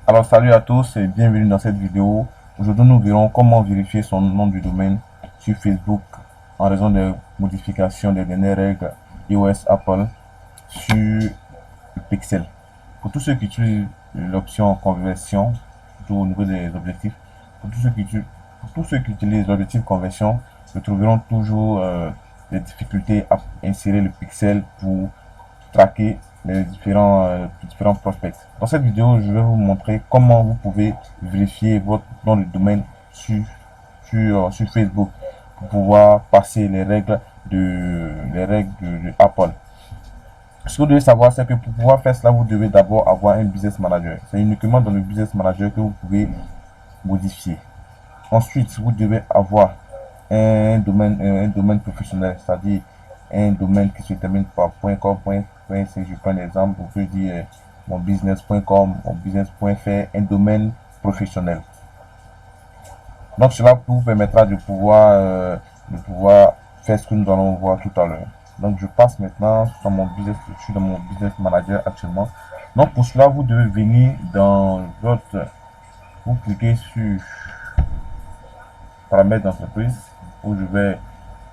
Alors salut à tous et bienvenue dans cette vidéo. Aujourd'hui nous verrons comment vérifier son nom du domaine sur Facebook en raison des modifications des dernières règles iOS Apple sur le Pixel. Pour tous ceux qui utilisent l'option conversion, surtout au niveau des objectifs, pour tous ceux qui utilisent l'objectif conversion, nous trouveront toujours des difficultés à insérer le pixel pour traquer les différents prospects. Dans cette vidéo, je vais vous montrer comment vous pouvez vérifier votre nom de domaine sur Facebook pour pouvoir passer les règles de Apple. Ce que vous devez savoir, c'est que pour pouvoir faire cela, vous devez d'abord avoir un business manager. C'est uniquement dans le business manager que vous pouvez modifier. Ensuite, vous devez avoir un domaine professionnel, c'est-à-dire un domaine qui se termine par .com, .c. Je prends un exemple, vous pouvez dire mon business.com, mon business.fr, un domaine professionnel. Donc cela vous permettra de pouvoir faire ce que nous allons voir tout à l'heure. Donc je passe maintenant sur mon business, je suis dans mon business manager actuellement. Donc pour cela, vous devez venir dans vous cliquez sur paramètres d'entreprise où je vais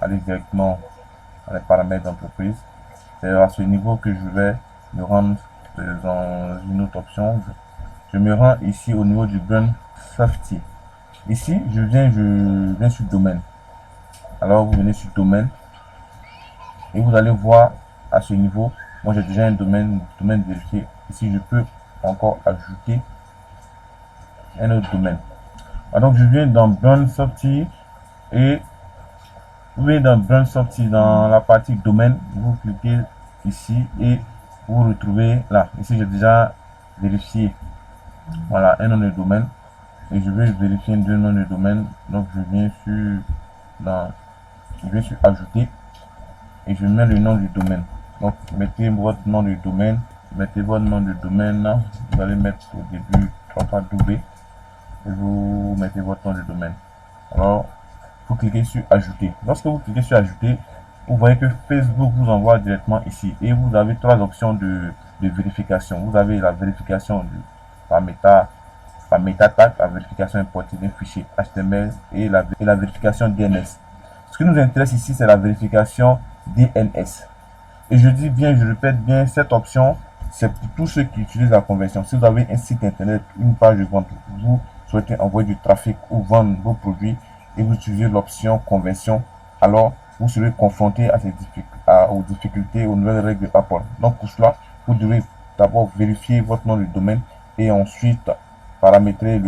aller directement dans les paramètres d'entreprise. C'est à ce niveau que je vais me rendre dans une autre option. Je me rends ici au niveau du brand safety. Ici, je viens sur domaine. Alors, vous venez sur domaine et vous allez voir à ce niveau. Moi, j'ai déjà un domaine vérifié. Ici, je peux encore ajouter un autre domaine. Donc, je viens dans brand safety et vous venez dans brand safety dans la partie domaine. Vous cliquez ici et vous retrouvez là. Ici, j'ai déjà vérifié. Voilà, un nom de domaine. Et je vais vérifier un nom de domaine. Donc je viens sur ajouter et je mets le nom du domaine. Donc mettez votre nom de domaine, vous allez mettre au début 3 fois W et vous mettez votre nom de domaine. Alors vous cliquez sur ajouter. Lorsque vous cliquez sur ajouter, vous voyez que Facebook vous envoie directement ici et vous avez trois options de vérification. Vous avez la vérification par meta tag, la vérification importée d'un fichier HTML et la vérification DNS. Ce qui nous intéresse ici, c'est la vérification DNS. Et je dis bien, je répète bien, cette option, c'est pour tous ceux qui utilisent la conversion. Si vous avez un site internet, une page de vente, vous souhaitez envoyer du trafic ou vendre vos produits et vous utilisez l'option conversion, alors vous serez confronté aux difficultés, aux nouvelles règles Apple. Donc pour cela, vous devez d'abord vérifier votre nom de domaine et ensuite paramétrer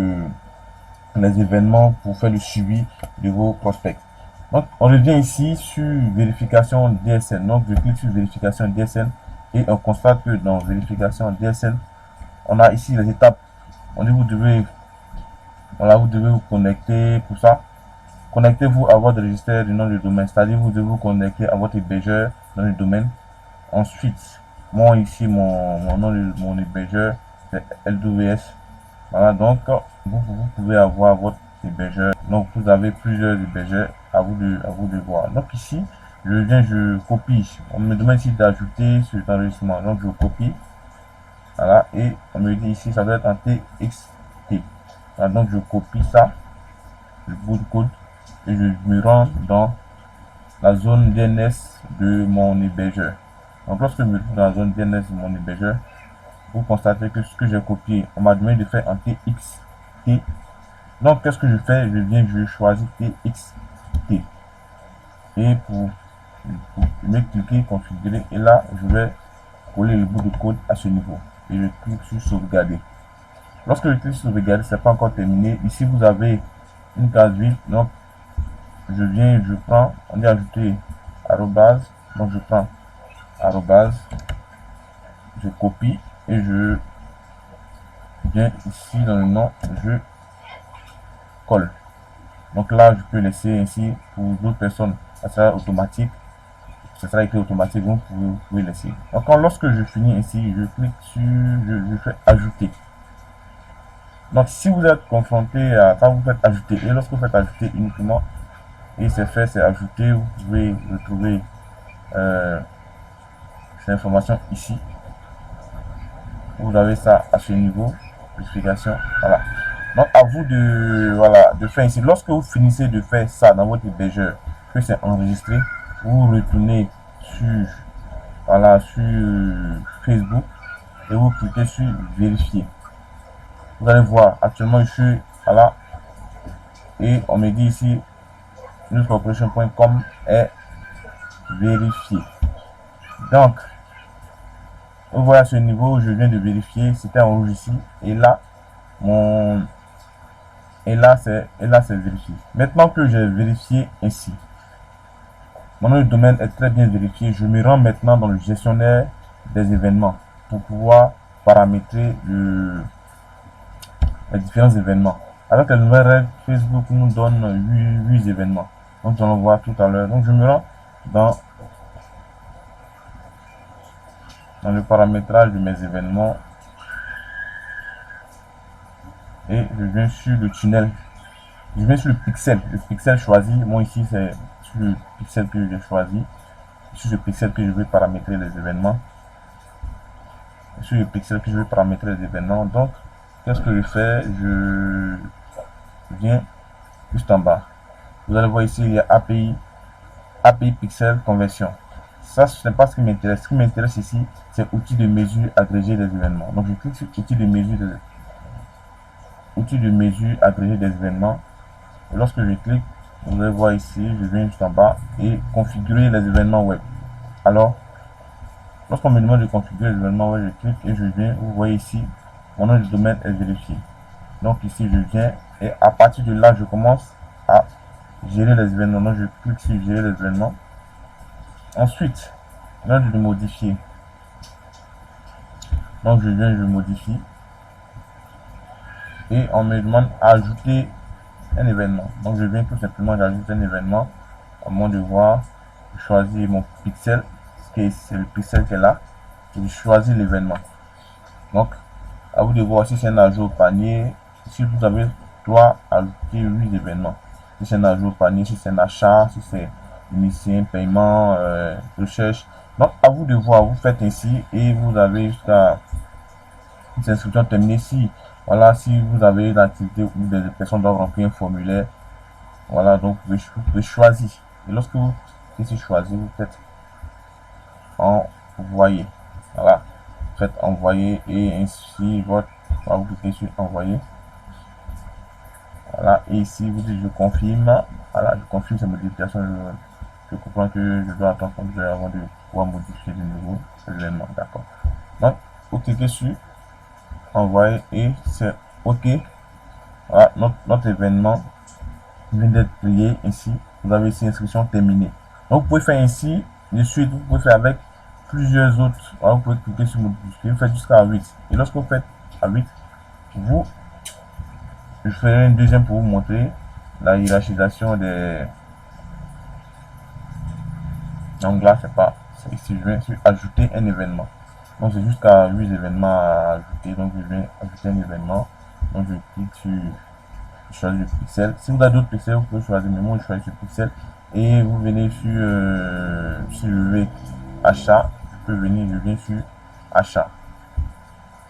les événements pour faire le suivi de vos prospects. Donc on revient ici sur vérification DSN. Donc je clique sur vérification DSN et on constate que dans vérification DSN, on a ici les étapes. On dit vous devez vous connecter pour ça. Connectez-vous à votre registre du nom du domaine, c'est-à-dire vous devez vous connecter à votre hébergeur dans le domaine. Ensuite, moi ici mon nom de mon hébergeur c'est LWS. Voilà, donc vous pouvez avoir votre hébergeur. Donc vous avez plusieurs hébergeurs à vous de voir. Donc ici, je copie. On me demande ici d'ajouter ce enregistrement. Donc je copie. Voilà, et on me dit ici ça doit être en TXT. Voilà, donc je copie ça, le bout de code, et je me rends dans la zone DNS de mon hébergeur. Donc lorsque je me trouve dans la zone DNS de mon hébergeur, vous constatez que ce que j'ai copié, on m'a demandé de faire en TXT. Donc qu'est-ce que je fais? Je choisis TXT. Et pour me cliquer, configurer, et là, je vais coller le bout de code à ce niveau. Et je clique sur sauvegarder. Lorsque je clique sur sauvegarder, c'est pas encore terminé. Ici, vous avez une case vide. Donc, je prends, on dit ajouter arrobase. Donc, je prends arrobase, je copie et je viens ici dans le nom, je colle. Donc là, je peux laisser ainsi pour d'autres personnes, ça sera automatique, ça sera écrit automatique, donc vous pouvez laisser. Donc lorsque je finis ainsi, je clique sur, je fais ajouter. Donc si vous êtes confronté à ça, vous faites ajouter, et lorsque vous faites ajouter uniquement, et c'est fait, c'est ajouté, vous pouvez retrouver ces informations ici. Vous avez ça à ce niveau. vérification. Voilà. Donc à vous de, voilà, de faire ici. Lorsque vous finissez de faire ça dans votre hébergeur, que c'est enregistré, vous retournez sur, voilà, sur Facebook et vous cliquez sur vérifier. Vous allez voir, actuellement je suis, voilà, et on me dit ici newscorporation.com est vérifié. Donc vous voyez à ce niveau, je viens de vérifier, c'était enregistré et là c'est vérifié. Maintenant que j'ai vérifié ainsi, mon nom de domaine est très bien vérifié, je me rends maintenant dans le gestionnaire des événements pour pouvoir paramétrer les différents événements. Avec la nouvelle règle, Facebook nous donne 8 événements. Donc nous allons voir tout à l'heure. Donc je me rends dans le paramétrage de mes événements et je viens sur le tunnel. Je viens sur le pixel choisi. Moi ici c'est sur le pixel que j'ai choisi. Sur le pixel que je vais paramétrer les événements. Sur le pixel que je vais paramétrer les événements. Donc qu'est-ce que je fais? Je viens juste en bas. Vous allez voir ici il y a API pixel conversion. Ça ce n'est pas ce qui m'intéresse. Ce qui m'intéresse ici c'est outil de mesure agrégé des événements. Donc je clique sur outil de mesure agrégé des événements. Et lorsque je clique, vous allez voir ici, je viens juste en bas et configurer les événements web. Alors, lorsqu'on me demande de configurer les événements web, je clique et je viens, vous voyez ici, mon nom de domaine est vérifié. Donc ici, je viens et à partir de là, je commence à gérer les événements. Donc je clique sur gérer les événements. Ensuite, là, je vais modifier. Donc je viens, je modifie. Et on me demande ajouter un événement. Donc je viens tout simplement d'ajouter un événement. À mon devoir, je choisis mon pixel, c'est le pixel qui est là, et je choisis l'événement. Donc à vous de voir si c'est un ajout au panier. Si vous avez droit à ajouter 8 événements. Si c'est un ajout au panier, si c'est un achat, si c'est initié, paiement, recherche. Donc à vous de voir, vous faites ainsi et vous avez jusqu'à une inscription terminée. Si voilà, si vous avez une activité où des personnes doivent remplir un formulaire, voilà, donc vous pouvez choisir. Et lorsque vous cliquez sur choisir, vous faites envoyer. Voilà, vous faites envoyer et ainsi votre, voilà, vous cliquez sur envoyer. Voilà, et ici vous dites je confirme. Voilà, je confirme ces modifications. Je comprends que je dois attendre avant de pouvoir modifier de nouveau l'événement. D'accord. Donc, vous cliquez sur envoyer et c'est OK. Voilà, notre événement vient d'être créé ici. Vous avez ici inscription terminée. Donc vous pouvez faire ainsi de suite. Vous pouvez faire avec plusieurs autres. Voilà, vous pouvez cliquer sur modifier. Vous faites jusqu'à 8. Et lorsque vous faites à 8, je ferai une deuxième pour vous montrer la hiérarchisation des. Donc là, c'est pas. Ici, je viens sur ajouter un événement. Donc c'est jusqu'à 8 événements à ajouter. Donc je viens ajouter un événement. Donc je clique sur choisir le pixel. Si vous avez d'autres pixels, vous pouvez choisir. Mais moi je choisis ce pixel. Et vous venez sur le achat. Je peux venir, je viens sur achat.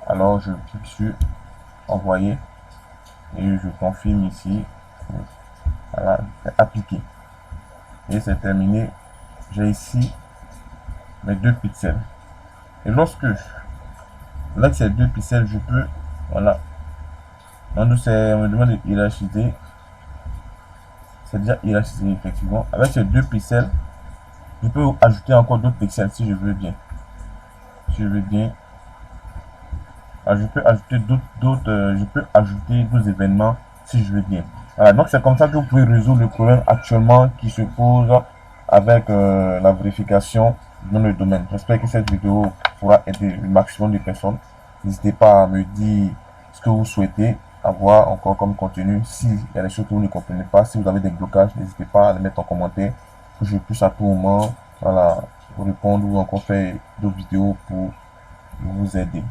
Alors je clique sur envoyer. Et je confirme ici. Voilà, appliquer. Et c'est terminé. J'ai ici mes 2 pixels. Et lorsque avec ces 2 pixels, je peux, voilà, on me demande de hiérarchiser. C'est déjà hiérarchisé effectivement. Avec ces 2 pixels, je peux ajouter encore d'autres pixels si je veux bien. Si je veux bien, je peux ajouter je peux ajouter d'autres événements si je veux bien. Voilà, donc c'est comme ça que vous pouvez résoudre le problème actuellement qui se pose avec la vérification dans le domaine. J'espère que cette vidéo pourra aider le maximum de personnes. N'hésitez pas à me dire ce que vous souhaitez avoir encore comme contenu. S'il y a des choses que vous ne comprenez pas, si vous avez des blocages, n'hésitez pas à les mettre en commentaire pour que je puisse à tout moment, voilà, vous répondre ou encore faire d'autres vidéos pour vous aider.